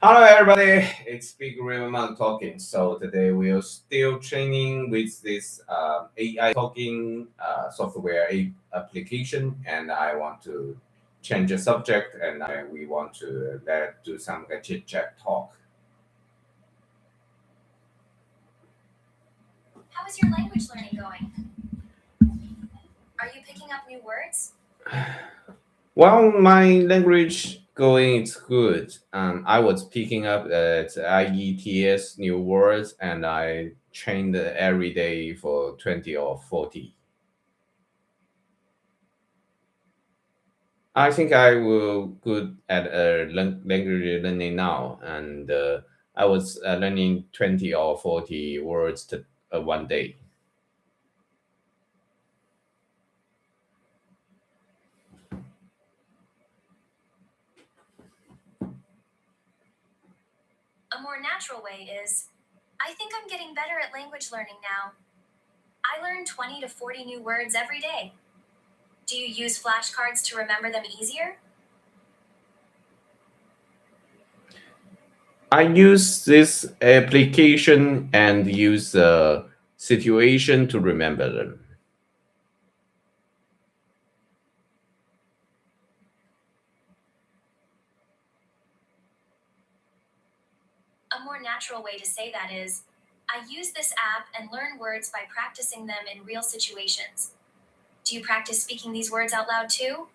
Hello, everybody. It's Big Riverman talking. So today we are still training with this AI talking software application, and I want to change the subject, and we want to do some chit chat talk. How is your language learning going? Are you picking up new words? Well, my language going is good. I was picking up at IETS new words, and I trained every day for 20 or 40. I think I will good at language learning now, and I was learning 20 or 40 words one day. A more natural way is I think I'm getting better at language learning now. I learn 20 to 40 new words every day. Do you use flashcards to remember them easier? I use this application and use the situation to remember them. A more natural way to say that is I use this app and learn words by practicing them in real situations. Do you practice speaking these words out loud too?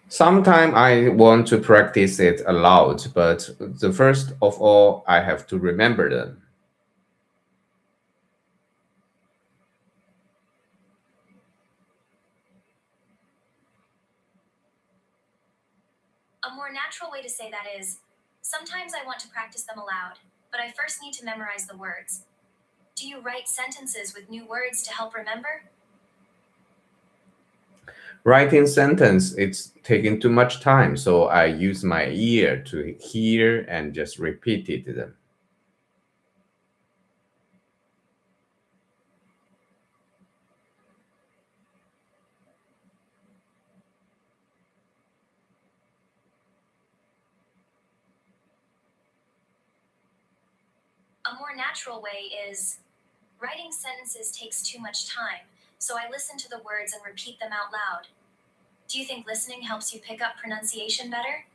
Sometimes I want to practice it aloud, but the first of all, I have to remember them. A more natural way to say that is sometimes I want to practice them aloud, but I first need to memorize the words. Do you write sentences with new words to help remember? Writing sentence, it's taking too much time, so I use my ear to hear and just repeat it them. A more natural way is writing sentences takes too much time, so I listen to the words and repeat them out loud. Do you think listening helps you pick up pronunciation better?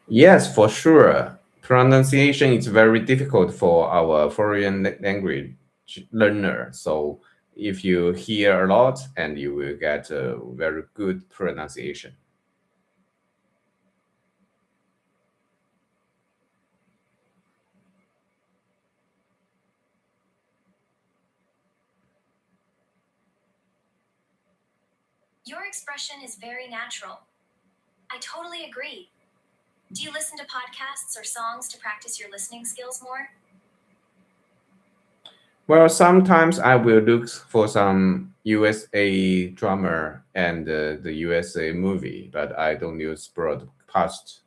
Yes, for sure. Pronunciation is very difficult for our foreign language learner. So if you hear a lot, and you will get a very good pronunciation. Your expression is very natural. I totally agree. Do you listen to podcasts or songs to practice your listening skills more? Well, sometimes I will look for some USA drama and the USA movie, but I don't use broadcast.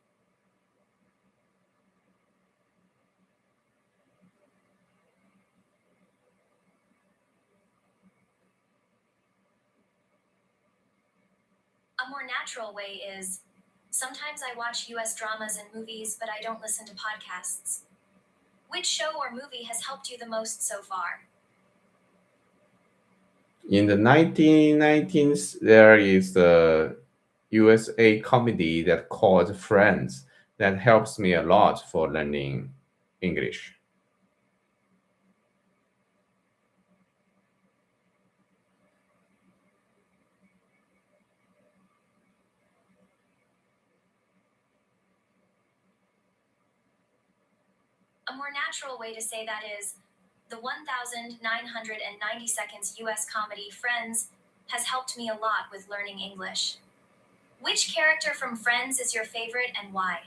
A more natural way is sometimes I watch US dramas and movies, but I don't listen to podcasts. Which show or movie has helped you the most so far? In the 1990s, there is a USA comedy that called Friends that helps me a lot for learning English. A more natural way to say that is the 1990 seconds US comedy Friends has helped me a lot with learning English. Which character from Friends is your favorite and why?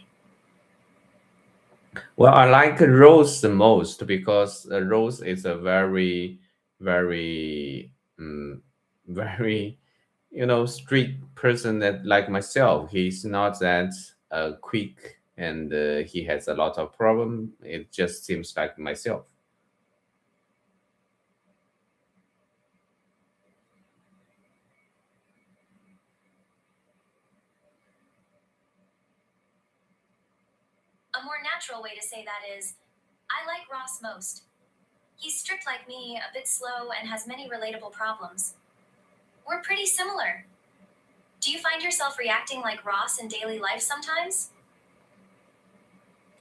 Well, I like Rose the most because Rose is a very, very, strict person that like myself. He's not that quick, and he has a lot of problem. It just seems like myself. A more natural way to say that is, I like Ross most. He's strict like me, a bit slow, and has many relatable problems. We're pretty similar. Do you find yourself reacting like Ross in daily life sometimes?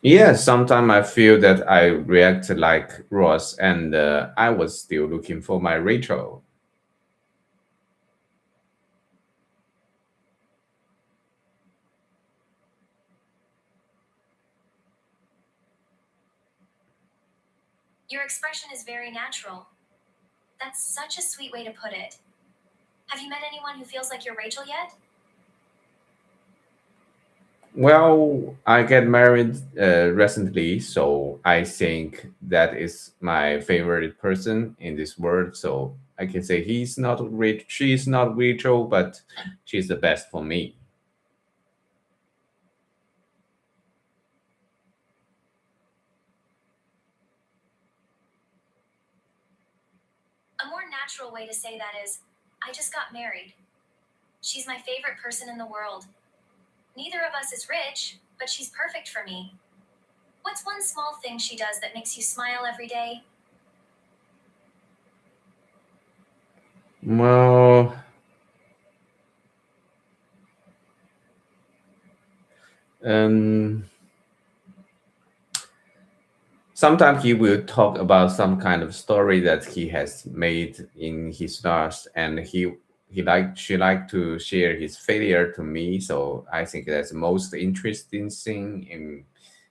Yes, sometimes I feel that I react like Ross, and I was still looking for my Rachel. Your expression is very natural. That's such a sweet way to put it. Have you met anyone who feels like you're Rachel yet? Well, I get married recently, so I think that is my favorite person in this world. So I can say he's not rich, she's not Rachel, but she's the best for me. A more natural way to say that is, I just got married. She's my favorite person in the world. Neither of us is rich, but she's perfect for me. What's one small thing she does that makes you smile every day? Well, um, sometimes he will talk about some kind of story that he has made in his past, and she like to share his failure to me. So I think that's the most interesting thing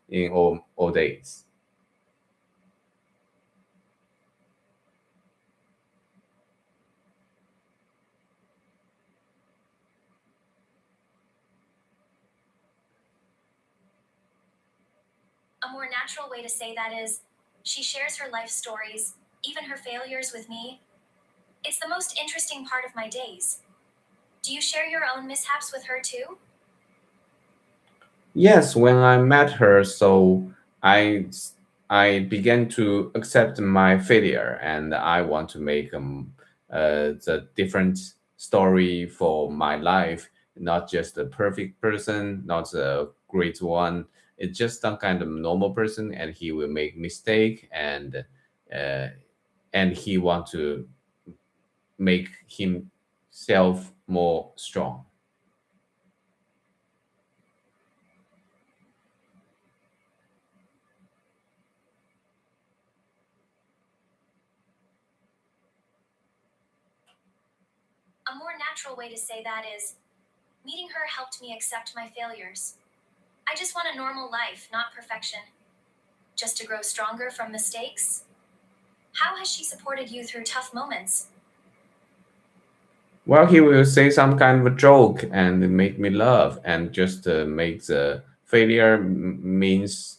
in all days. A more natural way to say that is, she shares her life stories, even her failures, with me. It's the most interesting part of my days. Do you share your own mishaps with her too? Yes, when I met her, so I I began to accept my failure, and I want to make the different story for my life, not just a perfect person, not a great one. It's just some kind of normal person, and he will make mistake, uh, and he want to make himself more strong. A more natural way to say that is, meeting her helped me accept my failures. I just want a normal life, not perfection. Just to grow stronger from mistakes? How has she supported you through tough moments? Well, he will say some kind of a joke and make me laugh, and just make the failure means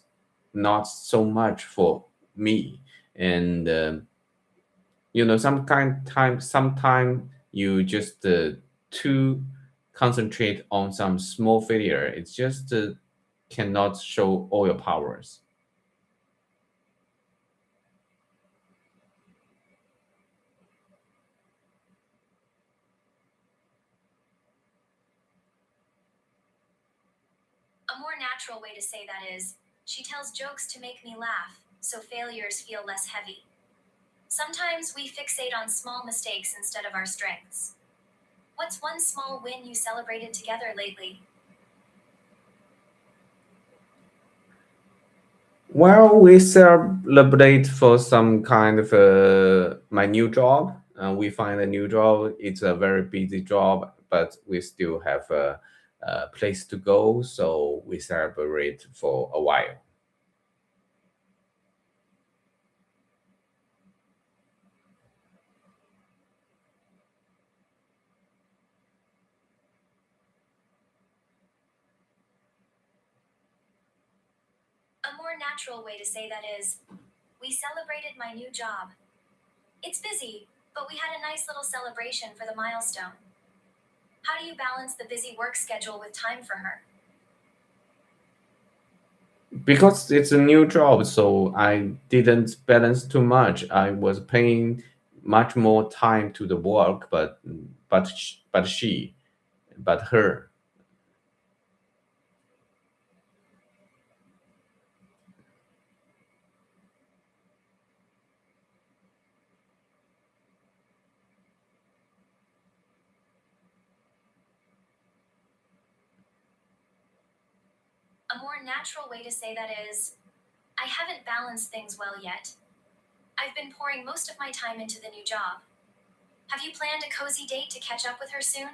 not so much for me. And sometime you just too concentrate on some small failure. It's just cannot show all your powers. A more natural way to say that is, she tells jokes to make me laugh, so failures feel less heavy. Sometimes we fixate on small mistakes instead of our strengths. What's one small win you celebrated together lately? Well, we celebrate for some kind of my new job. We find a new job. It's a very busy job, but we still have a place to go, so we celebrate for a while. A more natural way to say that is, we celebrated my new job. It's busy, but we had a nice little celebration for the milestone. How do you balance the busy work schedule with time for her? Because it's a new job, so I didn't balance too much. I was paying much more time to the work, but her. A more natural way to say that is, I haven't balanced things well yet. I've been pouring most of my time into the new job. Have you planned a cozy date to catch up with her soon?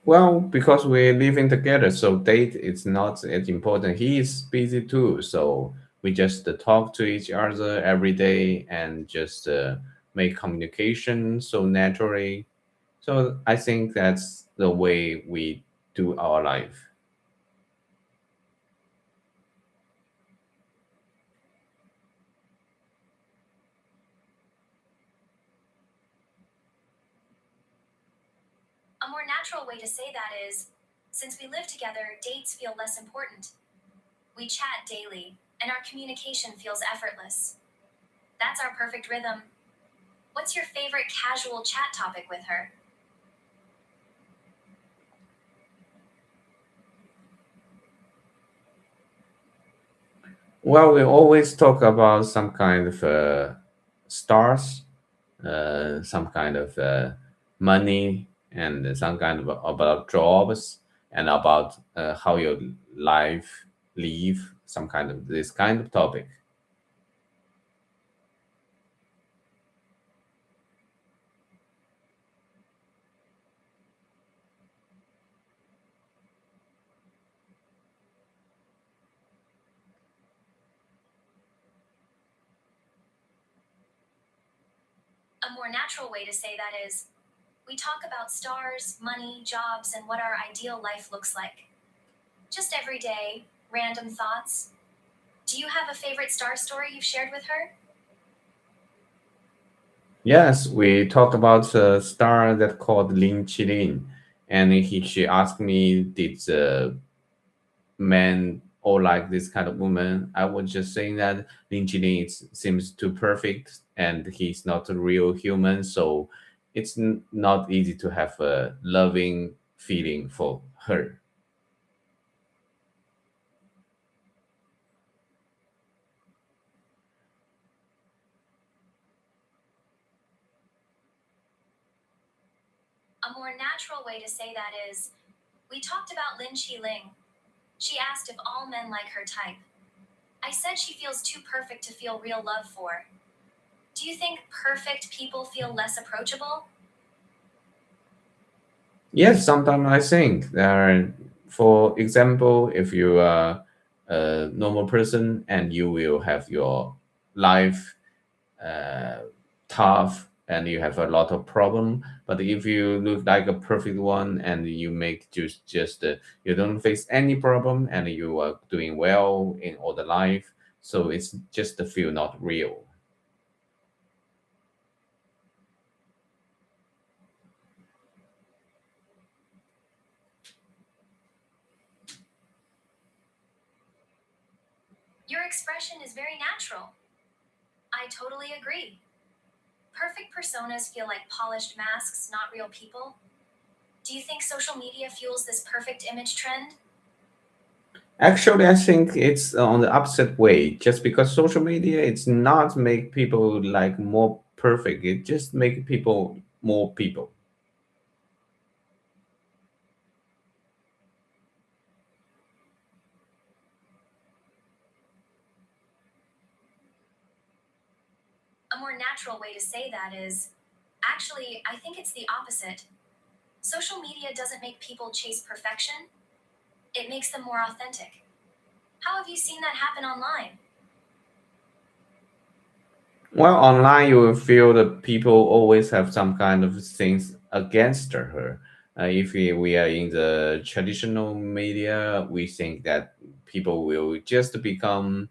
Well, because we're living together, so date is not as important. He is busy too, so we just talk to each other every day and just make communication so naturally. So I think that's the way we do our life. A more natural way to say that is, since we live together, dates feel less important. We chat daily, and our communication feels effortless. That's our perfect rhythm. What's your favorite casual chat topic with her? Well, we always talk about some kind of stars, some kind of money, and some kind of about jobs, and about how your life live, some kind of this kind of topic. A more natural way to say that is, we talk about stars, money, jobs, and what our ideal life looks like. Just every day, random thoughts. Do you have a favorite star story you've shared with her? Yes, we talked about a star that called Lin Qilin, and she asked me, did men all like this kind of woman? I was just saying that Lin Qilin seems too perfect, and he's not a real human, so it's not easy to have a loving feeling for her. A more natural way to say that is, we talked about Lin Chi Ling. She asked if all men like her type. I said she feels too perfect to feel real love for. Do you think perfect people feel less approachable? Yes, sometimes I think that, for example, if you are a normal person and you will have your life uh, tough and you have a lot of problem, but if you look like a perfect one and you make just you don't face any problem and you are doing well in all the life, so it's just the feel not real. Your expression is very natural. I totally agree. Perfect personas feel like polished masks, not real people. Do you think social media fuels this perfect image trend? Actually, I think it's on the opposite way. Just because social media, it's not make people like more perfect. It just make people more people. A more natural way to say that is, actually, I think it's the opposite. Social media doesn't make people chase perfection, it makes them more authentic. How have you seen that happen online? Well, online you will feel that people always have some kind of things against her. If we are in the traditional media, we think that people will just become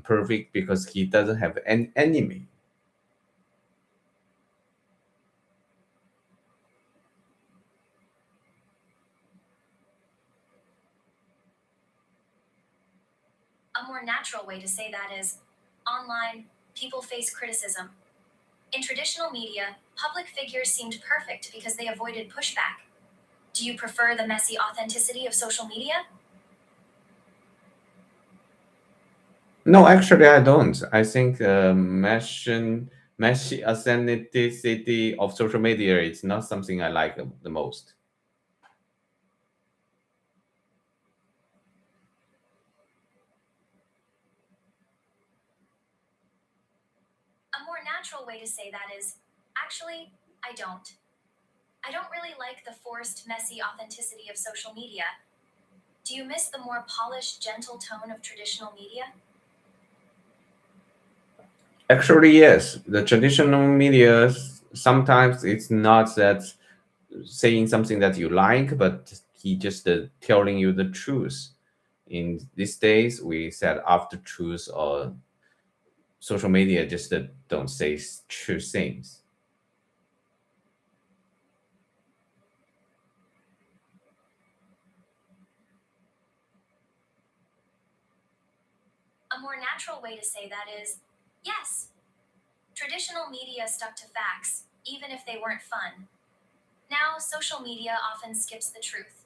perfect because he doesn't have an enemy. A more natural way to say that is, online, people face criticism. In traditional media, public figures seemed perfect because they avoided pushback. Do you prefer the messy authenticity of social media? No, actually, I don't. I think mention. Messy authenticity of social media is not something I like the most. A more natural way to say that is, actually, I don't. I don't really like the forced, messy authenticity of social media. Do you miss the more polished, gentle tone of traditional media? Actually, yes. The traditional media sometimes it's not that saying something that you like, but he just telling you the truth. In these days, we said after truth or social media just don't say true things. A more natural way to say that is, yes. Traditional media stuck to facts, even if they weren't fun. Now, social media often skips the truth.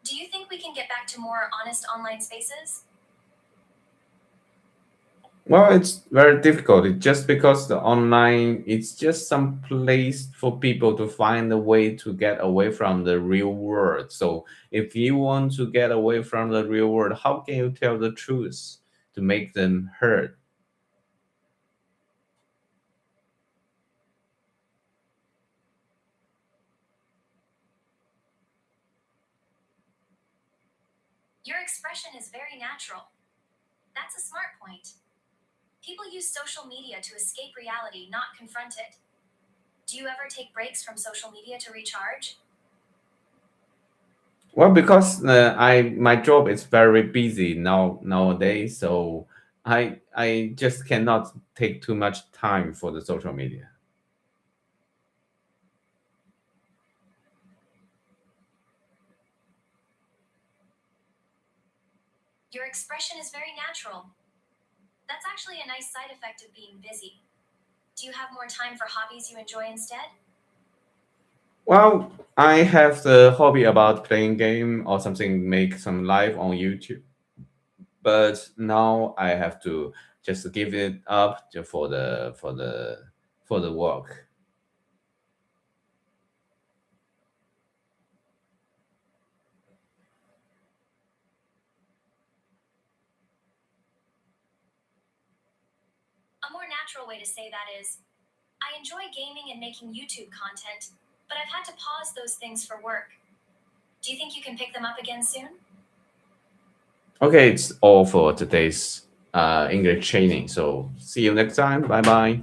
Do you think we can get back to more honest online spaces? Well, it's very difficult. It's just because the online, it's just some place for people to find a way to get away from the real world. So if you want to get away from the real world, how can you tell the truth to make them heard? Your expression is very natural. That's a smart point. People use social media to escape reality, not confront it. Do you ever take breaks from social media to recharge? Well, because I my job is very busy nowadays, so I just cannot take too much time for the social media. Your expression is very natural. That's actually a nice side effect of being busy. Do you have more time for hobbies you enjoy instead? Well, I have the hobby about playing game or something, make some live on YouTube. But now I have to just give it up for the work. A more natural way to say that is, I enjoy gaming and making YouTube content, but I've had to pause those things for work. Do you think you can pick them up again soon? Okay, it's all for today's English training. So see you next time. Bye bye.